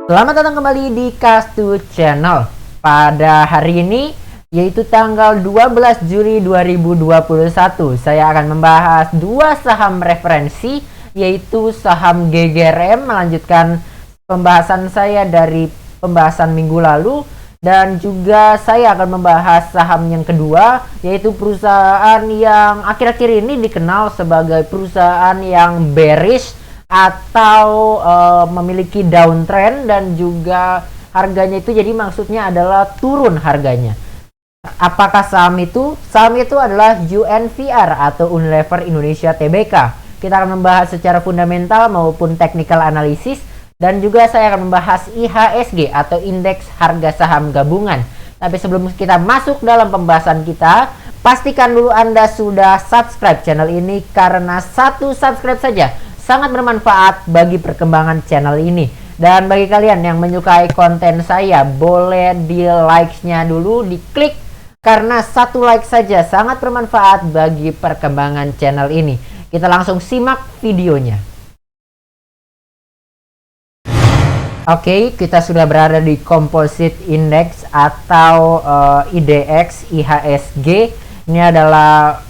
Selamat datang kembali di Kastu Channel. Pada hari ini, yaitu tanggal 12 Juli 2021, saya akan membahas dua saham referensi, yaitu saham GGRM, melanjutkan pembahasan saya dari pembahasan minggu lalu, dan juga saya akan membahas saham yang kedua, yaitu perusahaan yang akhir-akhir ini dikenal sebagai perusahaan yang bearish atau memiliki downtrend, dan juga harganya itu jadi maksudnya adalah turun harganya. Apakah saham itu? Saham itu adalah UNVR atau Unilever Indonesia Tbk. Kita akan membahas secara fundamental maupun technical analysis, dan juga saya akan membahas IHSG atau Indeks Harga Saham Gabungan. Tapi sebelum kita masuk dalam pembahasan kita, pastikan dulu Anda sudah subscribe channel ini, karena satu subscribe saja sangat bermanfaat bagi perkembangan channel ini. Dan bagi kalian yang menyukai konten saya, boleh di likes-nya dulu, diklik, karena satu like saja sangat bermanfaat bagi perkembangan channel ini. Kita langsung simak videonya. Oke, kita sudah berada di Composite Index atau IDX IHSG. Ini adalah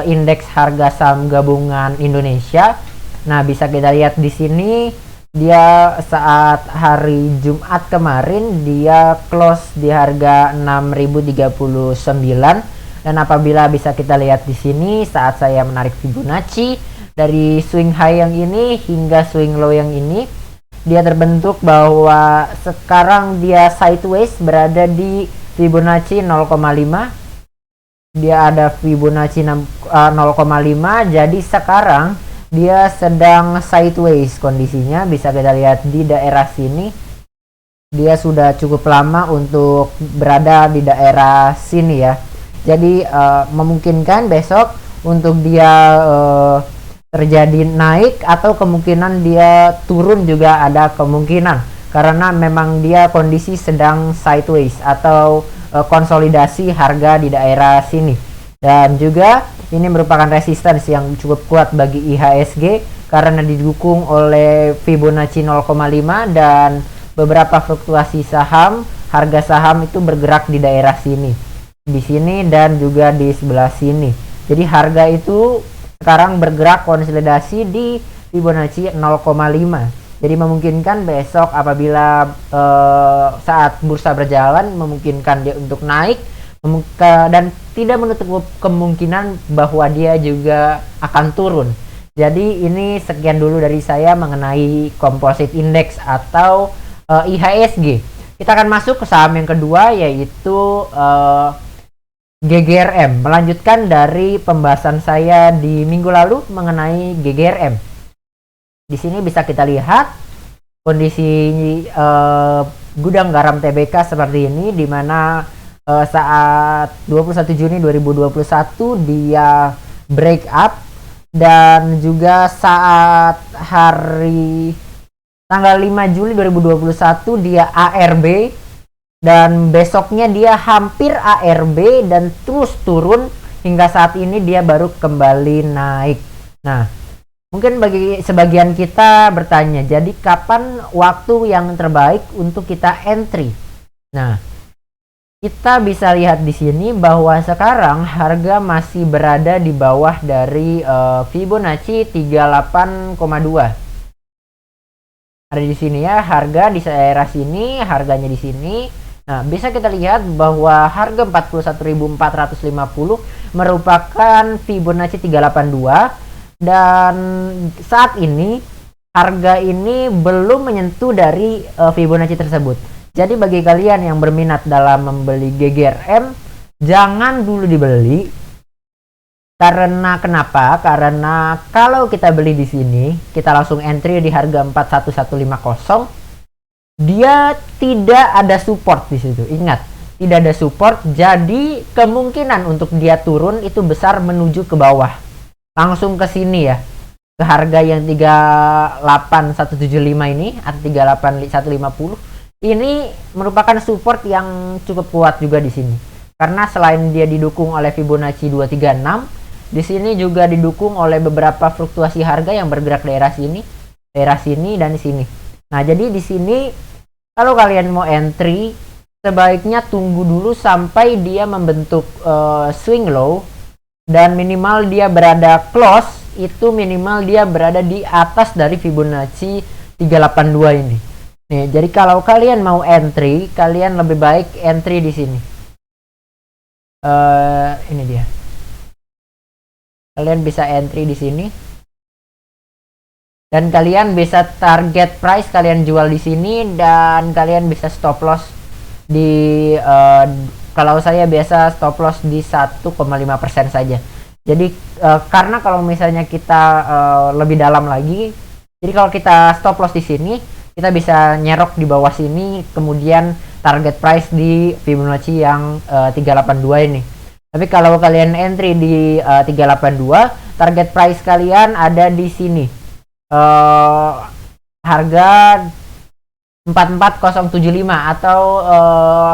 indeks harga saham gabungan Indonesia. Nah, bisa kita lihat di sini, dia saat hari Jumat kemarin dia close di harga 6.039, dan apabila bisa kita lihat di sini saat saya menarik Fibonacci dari swing high yang ini hingga swing low yang ini, dia terbentuk bahwa sekarang dia sideways berada di Fibonacci 0,5. Dia ada Fibonacci 0,5, jadi sekarang dia sedang sideways kondisinya. Bisa kita lihat di daerah sini, dia sudah cukup lama untuk berada di daerah sini ya. Jadi memungkinkan besok untuk dia terjadi naik, atau kemungkinan dia turun juga ada kemungkinan, karena memang dia kondisi sedang sideways atau konsolidasi harga di daerah sini. Dan juga ini merupakan resistance yang cukup kuat bagi IHSG karena didukung oleh Fibonacci 0,5, dan beberapa fluktuasi saham, harga saham itu bergerak di daerah sini, di sini dan juga di sebelah sini. Jadi harga itu sekarang bergerak konsolidasi di Fibonacci 0,5. Jadi memungkinkan besok apabila saat bursa berjalan, memungkinkan dia untuk naik, dan tidak menutup kemungkinan bahwa dia juga akan turun. Jadi ini sekian dulu dari saya mengenai Composite Index atau IHSG. Kita akan masuk ke saham yang kedua, yaitu GGRM, melanjutkan dari pembahasan saya di minggu lalu mengenai GGRM. Di sini bisa kita lihat kondisi gudang garam Tbk seperti ini, di mana saat 21 Juni 2021 dia break up, dan juga saat hari tanggal 5 Juli 2021 dia ARB, dan besoknya dia hampir ARB dan terus turun hingga saat ini dia baru kembali naik. Nah, mungkin bagi sebagian kita bertanya, jadi kapan waktu yang terbaik untuk kita entry? Nah, kita bisa lihat di sini bahwa sekarang harga masih berada di bawah dari Fibonacci 38,2. Ada di sini ya, harga di daerah sini, harganya di sini. Nah, bisa kita lihat bahwa harga 41.450 merupakan Fibonacci 382, dan saat ini harga ini belum menyentuh dari Fibonacci tersebut. Jadi bagi kalian yang berminat dalam membeli GGRM, jangan dulu dibeli. Karena kenapa? Karena kalau kita beli di sini, kita langsung entry di harga 41150, dia tidak ada support di situ. Ingat, tidak ada support, jadi kemungkinan untuk dia turun itu besar menuju ke bawah. Langsung ke sini ya, ke harga yang 38175 ini atau 38150. Ini merupakan support yang cukup kuat juga di sini. Karena selain dia didukung oleh Fibonacci 236, di sini juga didukung oleh beberapa fluktuasi harga yang bergerak daerah sini dan di sini. Nah, jadi di sini kalau kalian mau entry, sebaiknya tunggu dulu sampai dia membentuk swing low, dan minimal dia berada close, itu minimal dia berada di atas dari Fibonacci 382 ini. Nih, jadi kalau kalian mau entry, kalian lebih baik entry di sini. Ini dia. Kalian bisa entry di sini. Dan kalian bisa target price, kalian jual di sini, dan kalian bisa stop loss di kalau saya biasa stop loss di 1,5% saja. Jadi karena kalau misalnya kita lebih dalam lagi, jadi kalau kita stop loss di sini, kita bisa nyerok di bawah sini, kemudian target price di Fibonacci yang 382 ini. Tapi kalau kalian entry di 382, target price kalian ada di sini. Harga 44075 atau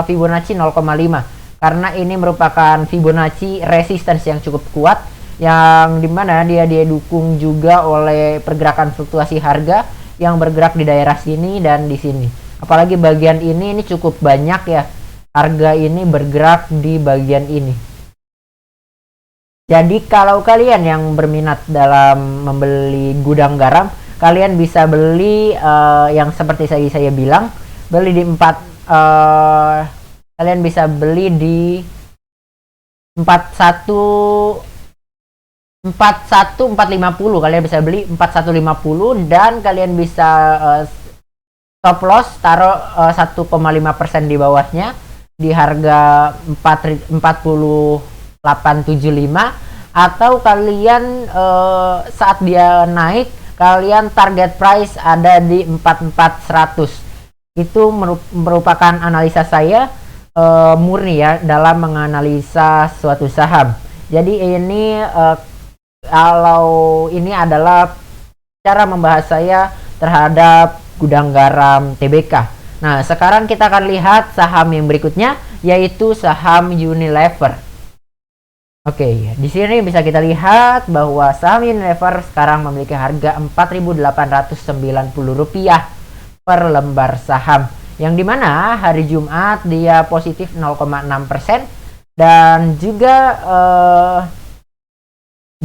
Fibonacci 0,5, karena ini merupakan Fibonacci resistance yang cukup kuat, yang dimana dia didukung juga oleh pergerakan fluktuasi harga yang bergerak di daerah sini dan di sini. Apalagi bagian ini cukup banyak ya, harga ini bergerak di bagian ini. Jadi kalau kalian yang berminat dalam membeli gudang garam, kalian bisa beli yang seperti saya bilang, beli di kalian bisa beli di 450, kalian bisa beli 4150, dan kalian bisa stop loss taruh 1,5% di bawahnya di harga 4875, atau kalian saat dia naik, kalian target price ada di 44100. Itu merupakan analisa saya murni ya dalam menganalisa suatu saham. Jadi ini kalau ini adalah cara membahas saya terhadap gudang garam TBK. Nah, sekarang kita akan lihat saham yang berikutnya, yaitu saham Unilever. Oke, di sini bisa kita lihat bahwa saham Unilever sekarang memiliki harga Rp4.890 per lembar saham, yang dimana hari Jumat dia positif 0,6%, dan juga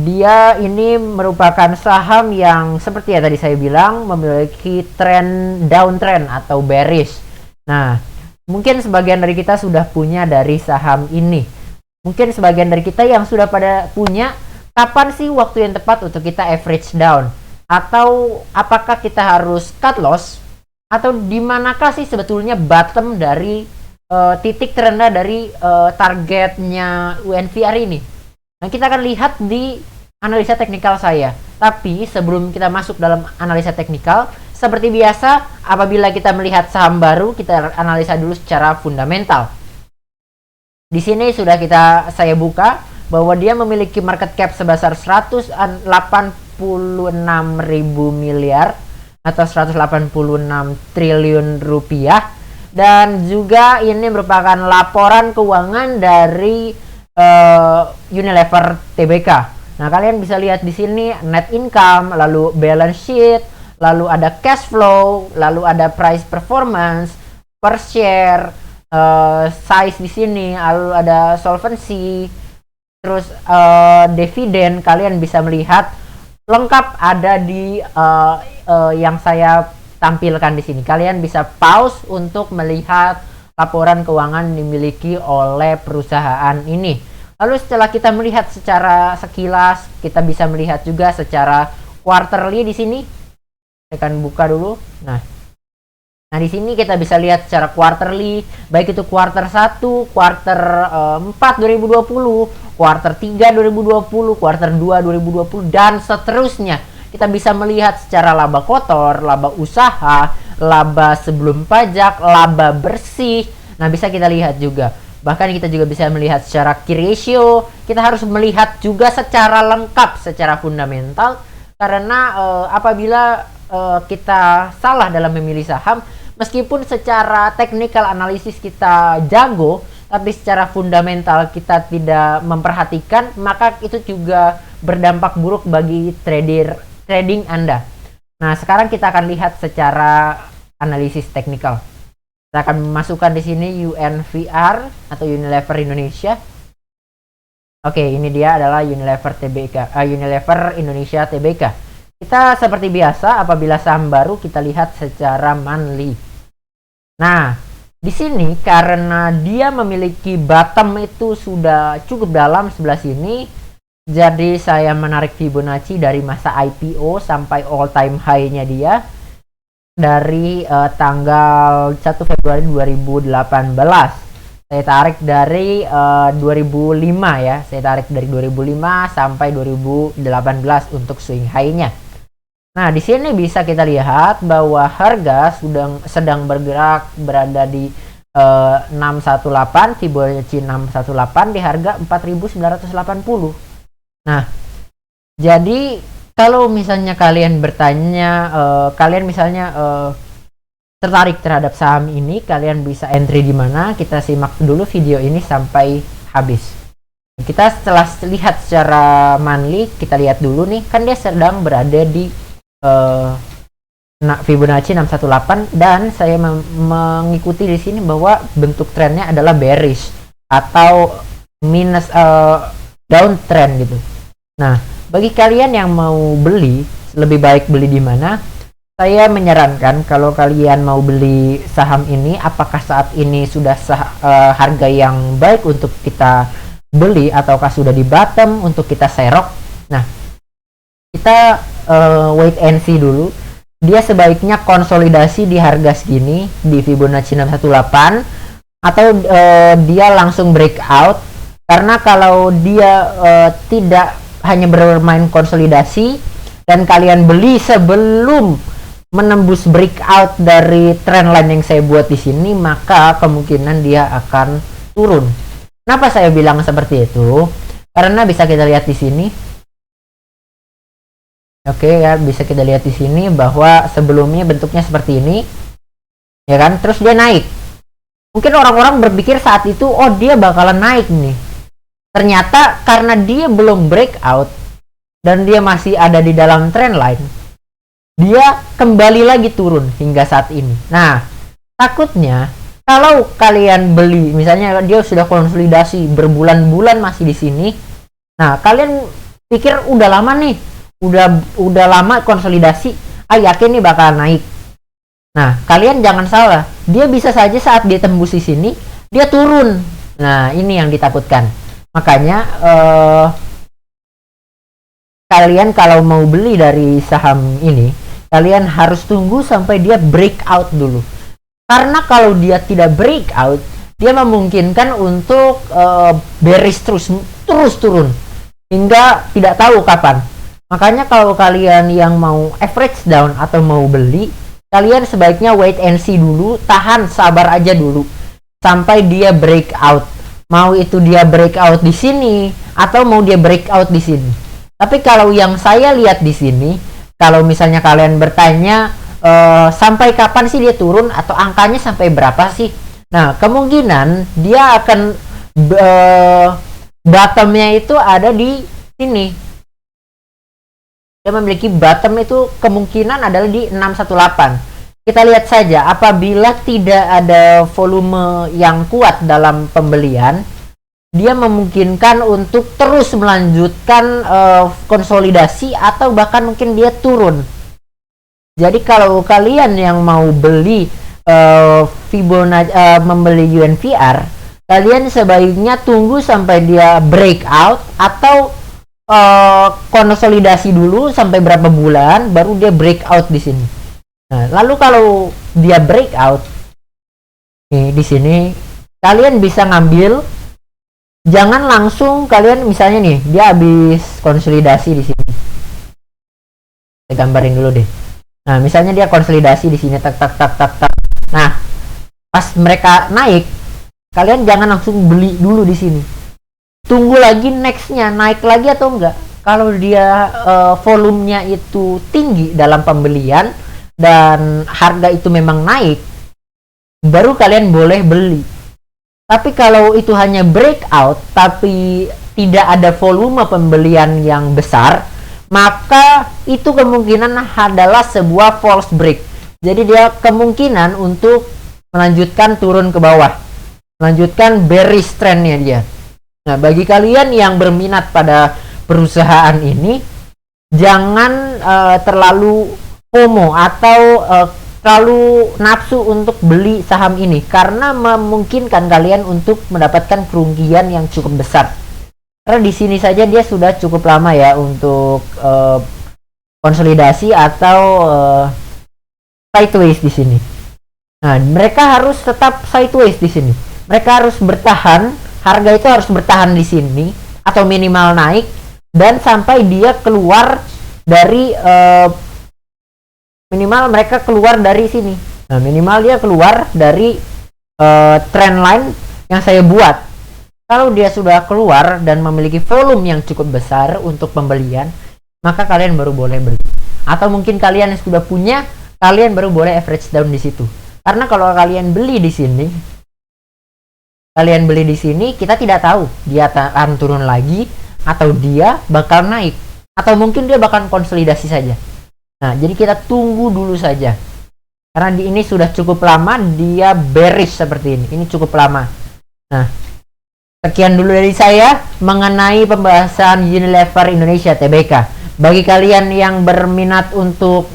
dia ini merupakan saham yang seperti ya tadi saya bilang memiliki tren downtrend atau bearish. Nah, mungkin sebagian dari kita sudah punya dari saham ini. Mungkin sebagian dari kita yang sudah pada punya, kapan sih waktu yang tepat untuk kita average down? Atau apakah kita harus cut loss? Atau dimanakah sih sebetulnya bottom dari titik terendah dari targetnya UNVR ini? Nah, kita akan lihat di analisa teknikal saya. Tapi sebelum kita masuk dalam analisa teknikal, seperti biasa, apabila kita melihat saham baru, kita analisa dulu secara fundamental. Di sini sudah saya buka bahwa dia memiliki market cap sebesar 186.000 miliar atau 186 triliun rupiah, dan juga ini merupakan laporan keuangan dari Unilever TBK. Nah, kalian bisa lihat di sini net income, lalu balance sheet, lalu ada cash flow, lalu ada price performance per share, size di sini, lalu ada solvency, terus dividen. Kalian bisa melihat lengkap ada di yang saya tampilkan di sini. Kalian bisa pause untuk melihat laporan keuangan dimiliki oleh perusahaan ini. Lalu setelah kita melihat secara sekilas, kita bisa melihat juga secara quarterly di sini. Saya akan buka dulu. Nah, di sini kita bisa lihat secara quarterly, baik itu quarter 1, quarter 4 2020, quarter 3 2020, quarter 2 2020, dan seterusnya. Kita bisa melihat secara laba kotor, laba usaha, laba sebelum pajak, laba bersih. Nah, bisa kita lihat juga. Bahkan kita juga bisa melihat secara key ratio. Kita harus melihat juga secara lengkap, secara fundamental. Karena apabila kita salah dalam memilih saham, meskipun secara technical analisis kita jago, tapi secara fundamental kita tidak memperhatikan, maka itu juga berdampak buruk bagi trading Anda. Nah, sekarang kita akan lihat secara analisis teknikal. Kita akan memasukkan di sini UNVR atau Unilever Indonesia. Oke, ini dia adalah Unilever TBK, Unilever Indonesia TBK. Kita seperti biasa, apabila saham baru kita lihat secara monthly. Nah, di sini karena dia memiliki bottom itu sudah cukup dalam sebelah sini, jadi saya menarik Fibonacci dari masa IPO sampai all time high-nya dia dari tanggal 1 Februari 2018. Saya tarik dari 2005 ya. Saya tarik dari 2005 sampai 2018 untuk swing high-nya. Nah, di sini bisa kita lihat bahwa harga sedang bergerak berada di 618, Fibonacci 618 di harga 4.980. Nah, jadi kalau misalnya kalian bertanya, kalian misalnya tertarik terhadap saham ini, kalian bisa entry di mana? Kita simak dulu video ini sampai habis. Kita setelah lihat secara monthly, kita lihat dulu nih, kan dia sedang berada di Fibonacci 618 dan saya mengikuti di sini bahwa bentuk trennya adalah bearish atau minus downtrend gitu. Nah, bagi kalian yang mau beli, lebih baik beli di mana? Saya menyarankan kalau kalian mau beli saham ini, apakah saat ini sudah harga yang baik untuk kita beli ataukah sudah di bottom untuk kita serok. Nah, kita wait and see dulu. Dia sebaiknya konsolidasi di harga segini di Fibonacci 618 atau dia langsung breakout, karena kalau dia tidak hanya bermain konsolidasi dan kalian beli sebelum menembus breakout dari trendline yang saya buat di sini, maka kemungkinan dia akan turun. Kenapa saya bilang seperti itu? Karena bisa kita lihat di sini. Oke ya, bisa kita lihat di sini bahwa sebelumnya bentuknya seperti ini. Ya kan? Terus dia naik. Mungkin orang-orang berpikir saat itu, oh dia bakalan naik nih. Ternyata karena dia belum breakout dan dia masih ada di dalam trendline, dia kembali lagi turun hingga saat ini. Nah, takutnya kalau kalian beli, misalnya dia sudah konsolidasi berbulan-bulan masih di sini. Nah, kalian pikir udah lama nih, udah lama konsolidasi, yakin nih bakal naik. Nah, kalian jangan salah, dia bisa saja saat dia tembus di sini, dia turun. Nah, ini yang ditakutkan. Makanya kalian kalau mau beli dari saham ini, kalian harus tunggu sampai dia breakout dulu. Karena kalau dia tidak breakout, dia memungkinkan untuk bearish terus turun hingga tidak tahu kapan. Makanya kalau kalian yang mau average down atau mau beli, kalian sebaiknya wait and see dulu, tahan, sabar aja dulu sampai dia breakout. Mau itu dia breakout di sini atau mau dia breakout di sini. Tapi kalau yang saya lihat di sini, kalau misalnya kalian bertanya sampai kapan sih dia turun atau angkanya sampai berapa sih? Nah, kemungkinan dia akan bottomnya itu ada di sini. Dia memiliki bottom itu kemungkinan adalah di 618. Kita lihat saja, apabila tidak ada volume yang kuat dalam pembelian, dia memungkinkan untuk terus melanjutkan konsolidasi atau bahkan mungkin dia turun. Jadi kalau kalian yang mau beli Fibonacci, membeli UNVR, kalian sebaiknya tunggu sampai dia breakout atau konsolidasi dulu sampai berapa bulan baru dia breakout di sini. Nah, lalu kalau dia breakout nih di sini, kalian bisa ngambil. Jangan langsung kalian misalnya nih dia habis konsolidasi di sini. Saya gambarin dulu deh. Nah, misalnya dia konsolidasi di sini tak. Nah, pas mereka naik, kalian jangan langsung beli dulu di sini. Tunggu lagi nextnya naik lagi atau enggak. Kalau dia volumenya itu tinggi dalam pembelian dan harga itu memang naik, baru kalian boleh beli. Tapi kalau itu hanya breakout tapi tidak ada volume pembelian yang besar, maka itu kemungkinan adalah sebuah false break. Jadi dia kemungkinan untuk melanjutkan turun ke bawah, melanjutkan bearish trendnya dia. Nah, bagi kalian yang berminat pada perusahaan ini, jangan terlalu FOMO atau terlalu nafsu untuk beli saham ini, karena memungkinkan kalian untuk mendapatkan kerugian yang cukup besar. Karena di sini saja dia sudah cukup lama ya untuk konsolidasi atau sideways di sini. Nah, mereka harus tetap sideways di sini. Mereka harus bertahan, harga itu harus bertahan di sini atau minimal naik dan sampai dia keluar dari minimal mereka keluar dari sini. Nah, minimal dia keluar dari trend line yang saya buat. Kalau dia sudah keluar dan memiliki volume yang cukup besar untuk pembelian, maka kalian baru boleh beli. Atau mungkin kalian yang sudah punya, kalian baru boleh average down di situ. Karena kalau kalian beli di sini, kita tidak tahu dia akan turun lagi atau dia bakal naik atau mungkin dia bakal konsolidasi saja. Nah, jadi kita tunggu dulu saja. Karena ini sudah cukup lama dia bearish seperti ini. Ini cukup lama. Nah, sekian dulu dari saya mengenai pembahasan Unilever Indonesia Tbk. Bagi kalian yang berminat untuk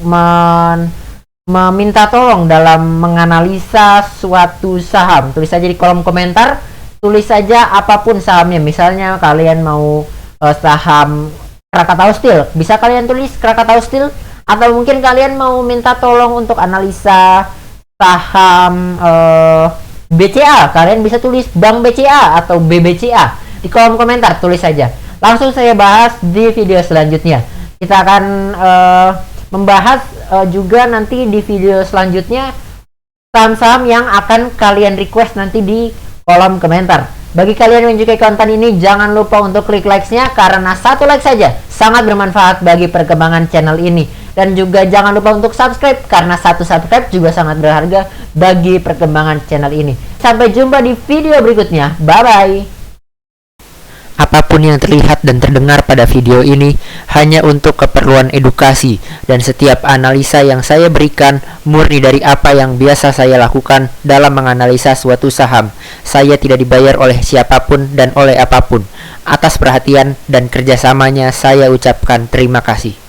meminta tolong dalam menganalisa suatu saham, tulis saja di kolom komentar. Tulis saja apapun sahamnya. Misalnya kalian mau saham Krakatau Steel, bisa kalian tulis Krakatau Steel. Atau mungkin kalian mau minta tolong untuk analisa saham BCA, kalian bisa tulis Bank BCA atau BBCA di kolom komentar. Tulis saja, langsung saya bahas di video selanjutnya. Kita akan membahas juga nanti di video selanjutnya saham-saham yang akan kalian request nanti di kolom komentar. Bagi kalian yang menyukai konten ini, jangan lupa untuk klik like-nya karena satu like saja sangat bermanfaat bagi perkembangan channel ini. Dan juga jangan lupa untuk subscribe karena satu subscribe juga sangat berharga bagi perkembangan channel ini. Sampai jumpa di video berikutnya. Bye-bye. Apapun yang terlihat dan terdengar pada video ini hanya untuk keperluan edukasi, dan setiap analisa yang saya berikan murni dari apa yang biasa saya lakukan dalam menganalisa suatu saham. Saya tidak dibayar oleh siapapun dan oleh apapun. Atas perhatian dan kerjasamanya saya ucapkan terima kasih.